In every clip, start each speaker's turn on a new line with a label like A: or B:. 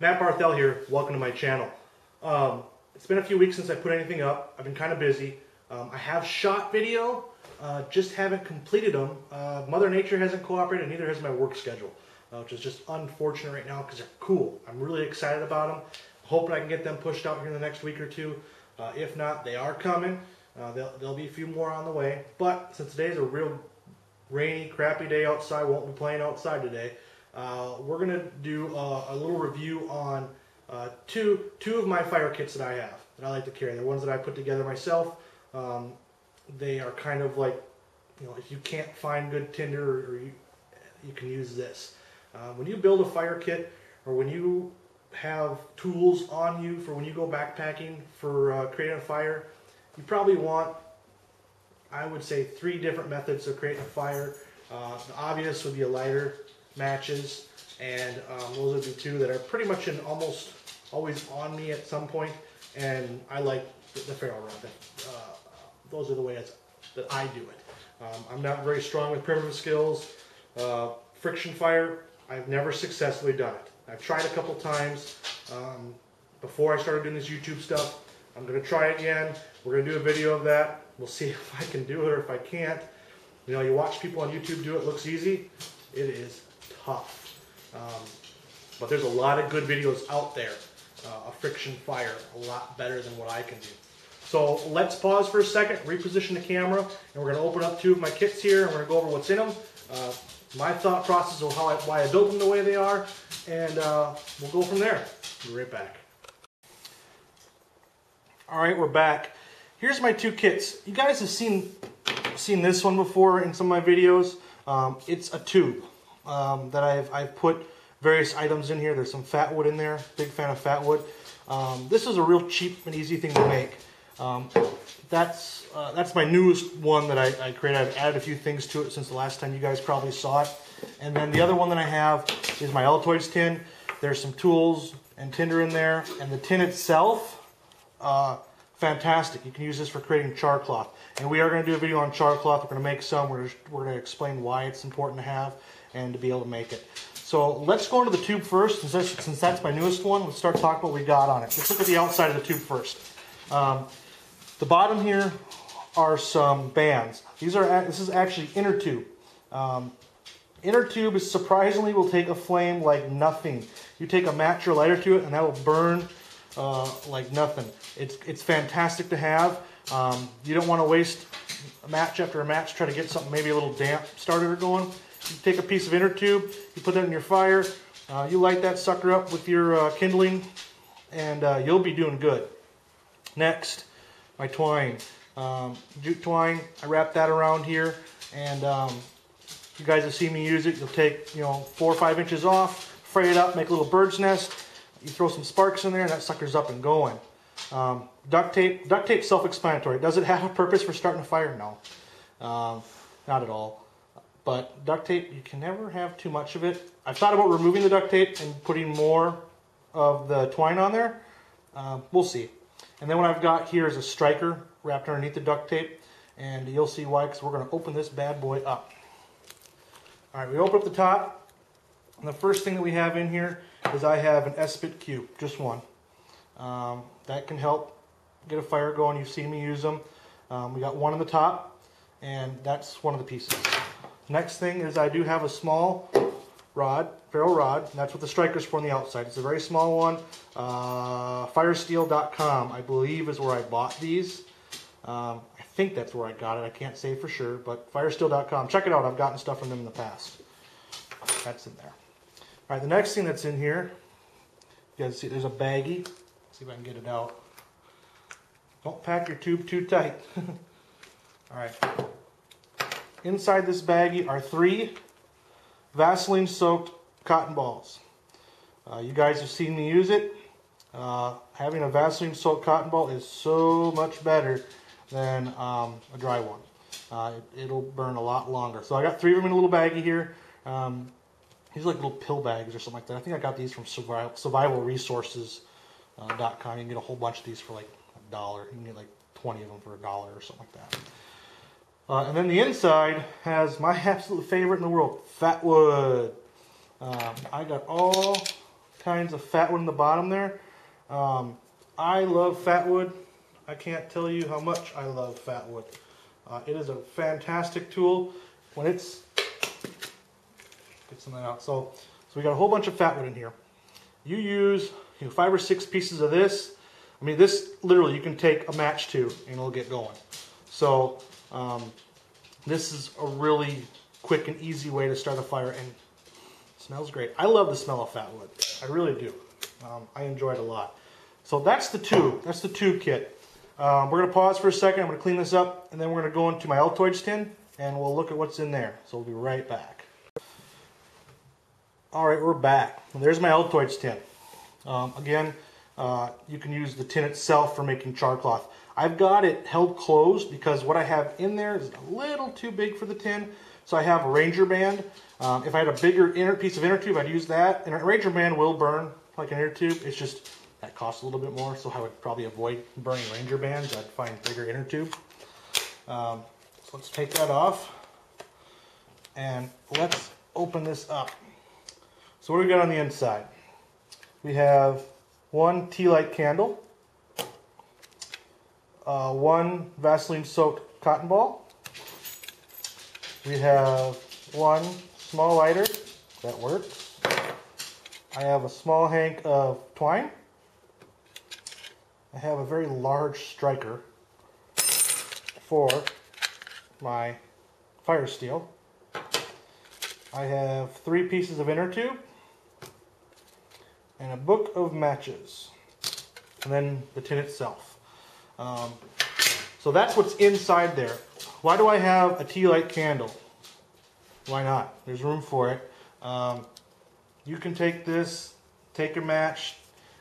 A: Matt Barthel here, welcome to my channel. It's been a few weeks since I put anything up. I've been kind of busy. I have shot video, just haven't completed them. Mother Nature hasn't cooperated, neither has my work schedule, which is just unfortunate right now because they're cool. I'm really excited about them. Hoping I can get them pushed out here in the next week or two. If not, they are coming. There'll be a few more on the way. But since today's a real rainy, crappy day outside, won't be playing outside today. We're going to do a little review on two of my fire kits that I have, that I like to carry. They're ones that I put together myself. They are kind of like, if you can't find good tinder, or you can use this. When you build a fire kit, or when you have tools on you for when you go backpacking for creating a fire, you probably want, I would say, 3 different methods of creating a fire. The obvious would be a lighter, matches, and those would be 2 that are pretty much almost always on me at some point, and I like the ferro rod. Those are the ways that I do it. I'm not very strong with primitive skills. Friction fire, I've never successfully done it. I've tried a couple times before I started doing this YouTube stuff. I'm going to try it again. We're going to do a video of that. We'll see if I can do it or if I can't. You watch people on YouTube do it, looks easy. It is tough. But there's a lot of good videos out there of friction fire, a lot better than what I can do. So let's pause for a second, reposition the camera, and we're going to open up 2 of my kits here, and we're going to go over what's in them, my thought process of why I built them the way they are, and we'll go from there. Be right back. Alright, we're back. Here's my 2 kits. You guys have seen this one before in some of my videos. It's a tube that I've put various items in here. There's some fat wood in there. Big fan of fat wood. This is a real cheap and easy thing to make. That's my newest one that I created. I've added a few things to it since the last time you guys probably saw it. And then the other one that I have is my Altoids tin. There's some tools and tinder in there, and the tin itself, fantastic. You can use this for creating char cloth. And we are going to do a video on char cloth. We're going to make some. We're going to explain why it's important to have and to be able to make it. So let's go into the tube first. Since that's my newest one, let's start talking what we got on it. Let's look at the outside of the tube first. The bottom here are some bands. This is actually inner tube. Inner tube is surprisingly will take a flame like nothing. You take a match or lighter to it, and that will burn like nothing. It's fantastic to have. You don't want to waste a match after a match trying to get something maybe a little damp started or going. You take a piece of inner tube, you put that in your fire, you light that sucker up with your kindling, and you'll be doing good. Next, my twine. Jute twine, I wrap that around here, and you guys have seen me use it. You'll take 4 or 5 inches off, fray it up, make a little bird's nest. You throw some sparks in there, and that sucker's up and going. Duct tape. Duct tape's self-explanatory. Does it have a purpose for starting a fire? No, not at all. But duct tape, you can never have too much of it. I've thought about removing the duct tape and putting more of the twine on there. We'll see. And then what I've got here is a striker wrapped underneath the duct tape, and you'll see why, because we're going to open this bad boy up. All right, we open up the top, and the first thing that we have in here is I have an S-bit cube, just one. That can help get a fire going. You've seen me use them. We got one on the top, and that's one of the pieces. Next thing is I do have a small rod, ferro rod, and that's what the striker's for on the outside. It's a very small one. Firesteel.com, I believe, is where I bought these. I think that's where I got it. I can't say for sure, but Firesteel.com. Check it out. I've gotten stuff from them in the past. That's in there. All right, the next thing that's in here, you guys see there's a baggie. Let's see if I can get it out. Don't pack your tube too tight. All right. Inside this baggie are 3 Vaseline-soaked cotton balls. You guys have seen me use it. Having a Vaseline-soaked cotton ball is so much better than a dry one. It'll burn a lot longer. So I got 3 of them in a little baggie here. These are like little pill bags or something like that. I think I got these from survivalresources.com. You can get a whole bunch of these for like $1. You can get like 20 of them for $1 or something like that. And then the inside has my absolute favorite in the world, fat wood. I got all kinds of fat wood in the bottom there. I love fat wood. I can't tell you how much I love fat wood. It is a fantastic tool when it's, get something out. So we got a whole bunch of fat wood in here. You use 5 or 6 pieces of this. I mean, this literally you can take a match to and it'll get going. So this is a really quick and easy way to start a fire, and it smells great. I love the smell of fat wood. I really do. I enjoy it a lot. So that's the tube. That's the tube kit. We're going to pause for a second. I'm going to clean this up, and then we're going to go into my Altoids tin, and we'll look at what's in there. So we'll be right back. Alright, we're back. And there's my Altoids tin. Again, you can use the tin itself for making char cloth. I've got it held closed because what I have in there is a little too big for the tin. So I have a Ranger band. If I had a bigger piece of inner tube, I'd use that. And a Ranger band will burn like an inner tube. It's just that costs a little bit more, so I would probably avoid burning Ranger bands. I'd find bigger inner tube. So let's take that off, and let's open this up. So what do we got on the inside? We have one tea light candle, one Vaseline soaked cotton ball. We have one small lighter, that works. I have a small hank of twine. I have a very large striker for my fire steel. I have 3 pieces of inner tube and a book of matches, and then the tin itself. So that's what's inside there. Why do I have a tea light candle? Why not? There's room for it. You can take this, take a match,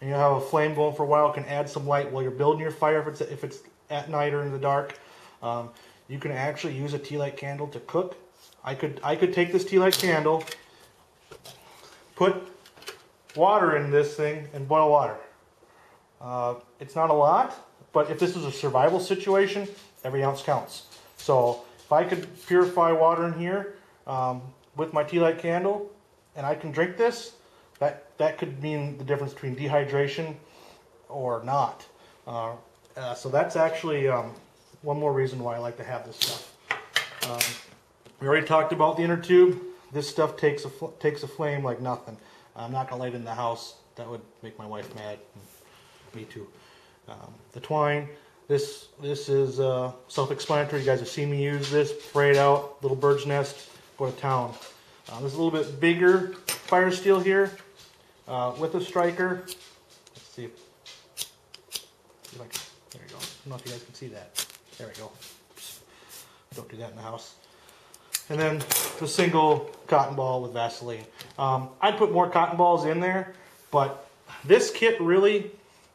A: and you'll have a flame going for a while. You can add some light while you're building your fire if it's at night or in the dark. You can actually use a tea light candle to cook. I could take this tea light candle, put water in this thing, and boil water. It's not a lot, but if this was a survival situation, every ounce counts. So if I could purify water in here with my tea light candle, and I can drink this, that could mean the difference between dehydration or not. So that's actually one more reason why I like to have this stuff. We already talked about the inner tube. This stuff takes a flame like nothing. I'm not going to light it in the house. That would make my wife mad. Me too. The twine. This is self-explanatory. You guys have seen me use this. Spray it out. Little bird's nest. Go to town. There's a little bit bigger fire steel here with a striker. Let's see. There you go. I don't know if you guys can see that. There we go. Don't do that in the house. And then the single cotton ball with Vaseline. I'd put more cotton balls in there, but this kit really,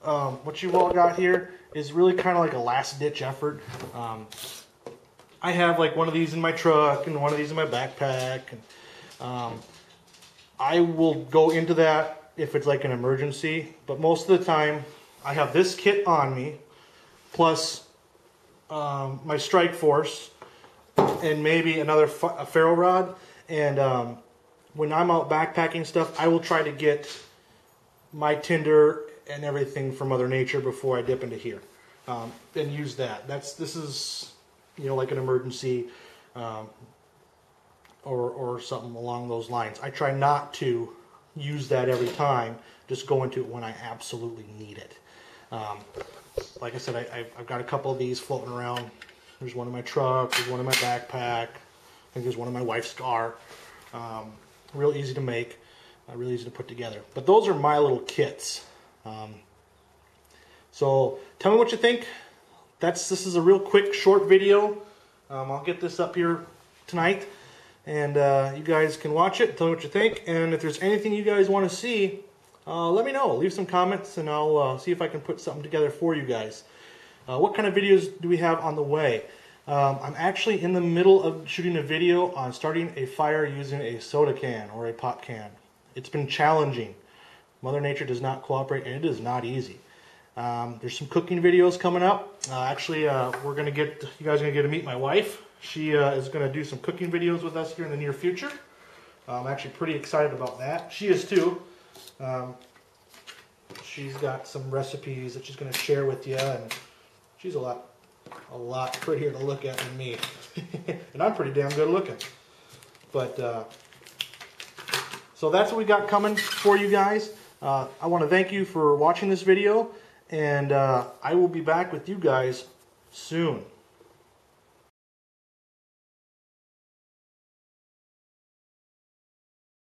A: what you've all got here, is really kind of like a last-ditch effort. I have like one of these in my truck and one of these in my backpack. And, I will go into that if it's like an emergency, but most of the time I have this kit on me, plus my strike force, and maybe a ferro rod. And when I'm out backpacking stuff, I will try to get my tinder and everything from Mother Nature before I dip into here, and use that. This is like an emergency or something along those lines. I try not to use that every time. Just go into it when I absolutely need it. Like I said, I've got a couple of these floating around. There's one in my truck, there's one in my backpack, I think there's one in my wife's car. Real easy to make, real easy to put together. But those are my little kits. So tell me what you think. This is a real quick, short video. I'll get this up here tonight, and you guys can watch it. Tell me what you think, and if there's anything you guys want to see, let me know. Leave some comments, and I'll see if I can put something together for you guys. What kind of videos do we have on the way? I'm actually in the middle of shooting a video on starting a fire using a soda can or a pop can. It's been challenging. Mother Nature does not cooperate, and it is not easy. There's some cooking videos coming up. Actually, you guys are going to get to meet my wife. She is going to do some cooking videos with us here in the near future. I'm actually pretty excited about that. She is too. She's got some recipes that she's going to share with you, and she's a lot prettier to look at than me. And I'm pretty damn good looking. But so that's what we got coming for you guys. I want to thank you for watching this video, and I will be back with you guys soon.